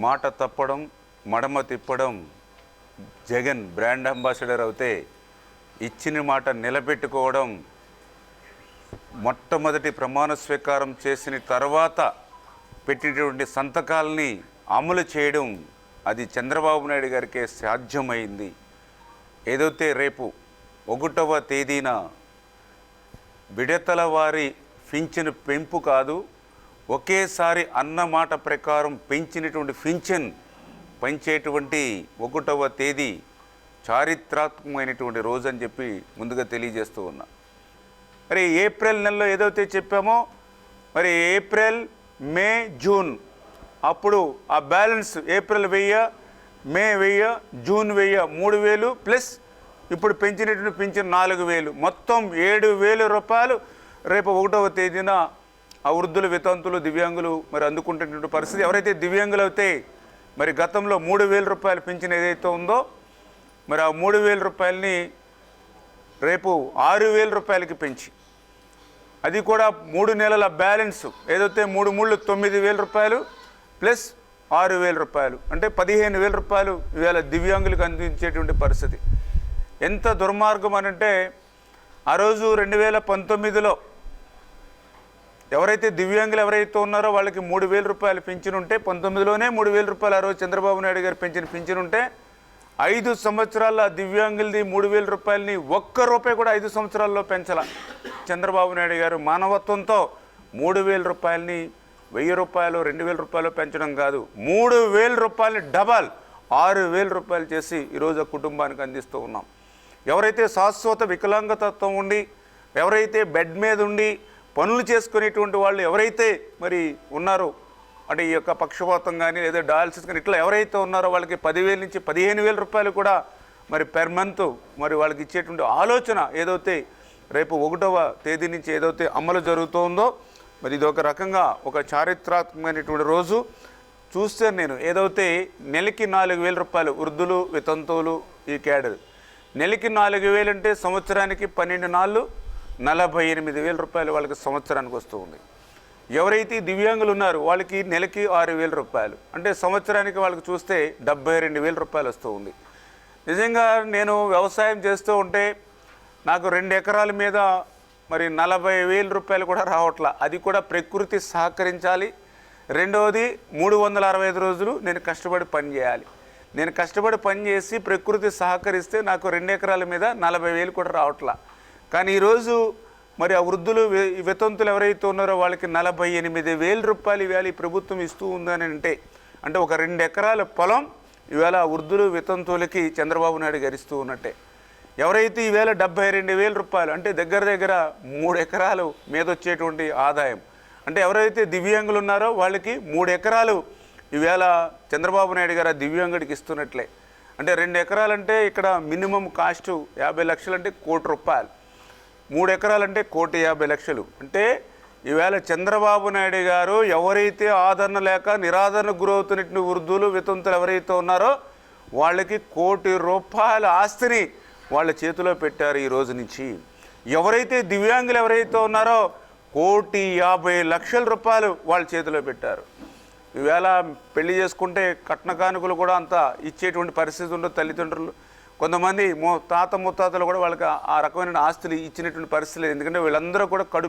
మాట తప్పడం, మడమ తిప్పడం. జగన్ బ్రాండ్ అంబాసిడర్ అవుతే ఇచ్చిన మాట నిలబెట్టుకోవడం, మొట్టమొదటి ప్రమాణ స్వీకారం చేసిన తర్వాత పెట్టినటువంటి సంతకాలని అమలు చేయడం, అది చంద్రబాబు నాయుడు గారికే సాధ్యమైంది. ఏదైతే రేపు 1వ తేదీన విడతల వారి పింఛను పెంపు కాదు, ఒకేసారి అన్నమాట ప్రకారం పెంచినటువంటి పింఛన్ పెంచేటువంటి 1వ తేదీ చారిత్రాత్మకమైనటువంటి రోజు అని చెప్పి ముందుగా తెలియజేస్తూ ఉన్నా. మరి ఏప్రిల్ నెలలో ఏదైతే చెప్పామో, మరి ఏప్రిల్, మే, జూన్ అప్పుడు ఆ బ్యాలెన్స్ ఏప్రిల్ 1000, మే 1000, జూన్ 1000, 3000 ప్లస్ ఇప్పుడు పెంచినటువంటి పింఛన్ 4000, మొత్తం 7000 రూపాయలు రేపు 1వ తేదీన ఆ వృద్ధులు, వితంతులు, దివ్యాంగులు మరి అందుకుంటున్నటువంటి పరిస్థితి. ఎవరైతే దివ్యాంగులు అయితే మరి గతంలో 3000 రూపాయలు పింఛన్ ఏదైతే ఉందో, మరి ఆ 3000 రూపాయలని రేపు 6000 రూపాయలకి పెంచి, అది కూడా 3 నెలల బ్యాలెన్స్ ఏదైతే 3 3 9000 రూపాయలు ప్లస్ 6000 రూపాయలు, అంటే 15000 రూపాయలు ఇవాళ దివ్యాంగులకు అందించేటువంటి పరిస్థితి. ఎంత దుర్మార్గం అనంటే, ఆ రోజు 2019లో ఎవరైతే దివ్యాంగులు ఎవరైతే ఉన్నారో వాళ్ళకి 3000 రూపాయలు పింఛన్ ఉంటే, 19లోనే 3000 రూపాయలు ఆ రోజు చంద్రబాబు నాయుడు గారు పెంచిన పింఛన్ ఉంటే, 5 సంవత్సరాల దివ్యాంగులది 3000 రూపాయలని ఒక్క రూపాయి కూడా 5 సంవత్సరాల్లో పెంచాల చంద్రబాబు నాయుడు గారు. మానవత్వంతో 3000 రూపాయలని 1000 రూపాయలు, 2000 రూపాయలు పెంచడం కాదు, 3000 రూపాయలని డబల్ 6000 రూపాయలు చేసి ఈరోజు ఆ కుటుంబానికి అందిస్తూ ఉన్నాం. ఎవరైతే శాశ్వత వికలాంగతత్వం ఉండి, ఎవరైతే బెడ్ మీద ఉండి పనులు చేసుకునేటువంటి వాళ్ళు ఎవరైతే మరి ఉన్నారో, అంటే ఈ యొక్క పక్షపాతం కానీ లేదా డయాలసిస్ కానీ ఇట్లా ఎవరైతే ఉన్నారో వాళ్ళకి 10,000 నుంచి 15,000 రూపాయలు కూడా మరి పెర్ మంత్ మరి వాళ్ళకి ఇచ్చేటువంటి ఆలోచన ఏదైతే రేపు 1వ తేదీ నుంచి ఏదైతే అమలు జరుగుతుందో, మరి ఇది ఒక రకంగా ఒక చారిత్రాత్మకమైనటువంటి రోజు. చూస్తే నేను ఏదైతే నెలకి 4,000 రూపాయలు వృద్ధులు, వితంతువులు ఈ క్యాడర్, నెలకి 4,000 అంటే సంవత్సరానికి 12 నాళ్ళు 48,000 రూపాయలు వాళ్ళకి సంవత్సరానికి వస్తూ ఉంది. ఎవరైతే దివ్యాంగులు ఉన్నారో వాళ్ళకి నెలకి 6,000 రూపాయలు, అంటే సంవత్సరానికి వాళ్ళకి చూస్తే 72,000 రూపాయలు వస్తూ ఉంది. నిజంగా నేను వ్యవసాయం చేస్తూ ఉంటే నాకు 2 ఎకరాల మీద మరి 40,000 రూపాయలు కూడా రావట్లా. అది కూడా ప్రకృతి సహకరించాలి. రెండవది 365 రోజులు నేను కష్టపడి పని చేయాలి. నేను కష్టపడి పని చేసి ప్రకృతి సహకరిస్తే నాకు 2 ఎకరాల మీద 40,000 కూడా రావట్లా. కానీ ఈరోజు మరి ఆ వృద్ధులు, వితంతులు ఎవరైతే ఉన్నారో వాళ్ళకి 48,000 రూపాయలు ఇవాళ ఈ ప్రభుత్వం ఇస్తూ ఉందని అంటే ఒక 2 ఎకరాల పొలం ఇవాళ వృద్ధులు, వితంతువులకి చంద్రబాబు నాయుడు గరిస్తూ ఉన్నట్టే. ఎవరైతే ఈవేళ 72,000 రూపాయలు, అంటే దగ్గర దగ్గర 3 ఎకరాలు మీద వచ్చేటువంటి ఆదాయం, అంటే ఎవరైతే దివ్యాంగులు ఉన్నారో వాళ్ళకి 3 ఎకరాలు ఈవేళ చంద్రబాబు నాయుడు గారు దివ్యాంగుడికి ఇస్తున్నట్లే. అంటే 2 ఎకరాలంటే ఇక్కడ మినిమం కాస్ట్ 50 లక్షలు, అంటే 1 కోటి రూపాయలు. 3 ఎకరాలంటే 1,50,00,000. అంటే ఈవేళ చంద్రబాబు నాయుడు గారు ఎవరైతే ఆదరణ లేక నిరాదరణకు గురవుతున్నటువంటి వృద్ధులు, వితంతులు ఎవరైతే ఉన్నారో వాళ్ళకి 1 కోటి రూపాయల ఆస్తిని వాళ్ళ చేతిలో పెట్టారు ఈ రోజు నుంచి. ఎవరైతే దివ్యాంగులు ఎవరైతే ఉన్నారో 1,50,00,000 రూపాయలు వాళ్ళ చేతిలో పెట్టారు. ఈవేళ పెళ్లి చేసుకుంటే కట్న కానుకలు కూడా అంత ఇచ్చేటువంటి పరిస్థితి ఉండదు తల్లిదండ్రులు. కొంతమంది తాత ముత్తాతలు కూడా వాళ్ళకి ఆ రకమైన ఆస్తులు ఇచ్చినటువంటి పరిస్థితి లేదు. ఎందుకంటే వీళ్ళందరూ కూడా కడుపు